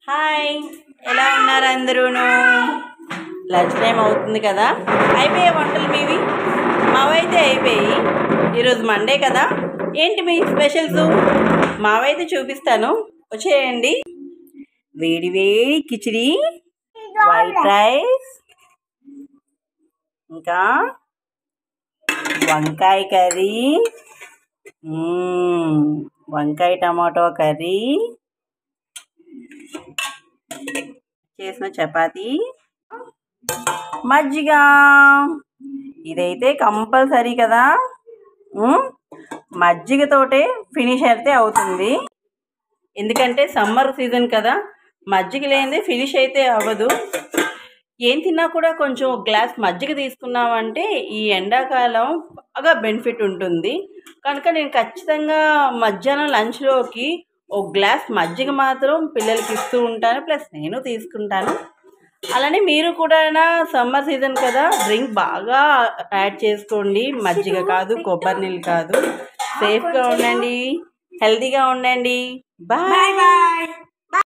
Hi, ఎలా ఉన్నారు అందరూను? Lunch time అవుతుంది కదా. అయిపోయాయి వంటలు మీవి? మావైతే అయిపోయి. ఈరోజు మండే కదా. ఏంటి మీ స్పెషల్స్? మావైతే చూపిస్తాను, వచ్చేయండి. వేడి వేడి కిచిడి, వైట్ రైస్, ఇంకా వంకాయ కర్రీ, వంకాయ టమాటో కర్రీ, చేసిన చపాతీ, మజ్జిగ. ఇదైతే కంపల్సరీ కదా. మజ్జిగతోటే ఫినిష్ అయితే అవుతుంది, ఎందుకంటే సమ్మర్ సీజన్ కదా. మజ్జిగ లేనిదే ఫినిష్ అయితే అవ్వదు. ఏం తిన్నా కూడా కొంచెం గ్లాస్ మజ్జిగ తీసుకున్నామంటే ఈ ఎండాకాలం బాగా బెనిఫిట్ ఉంటుంది. కనుక నేను ఖచ్చితంగా మధ్యాహ్నం లంచ్లోకి ఒక గ్లాస్ మజ్జిగ మాత్రం పిల్లలకి ఇస్తూ ఉంటాను, ప్లస్ నేను తీసుకుంటాను. అలానే మీరు కూడా సమ్మర్ సీజన్ కదా, డ్రింక్ బాగా యాడ్ చేసుకోండి. మజ్జిగ కాదు, కొబ్బరి నీళ్ళు కాదు. సేఫ్గా ఉండండి, హెల్తీగా ఉండండి. Bye bye.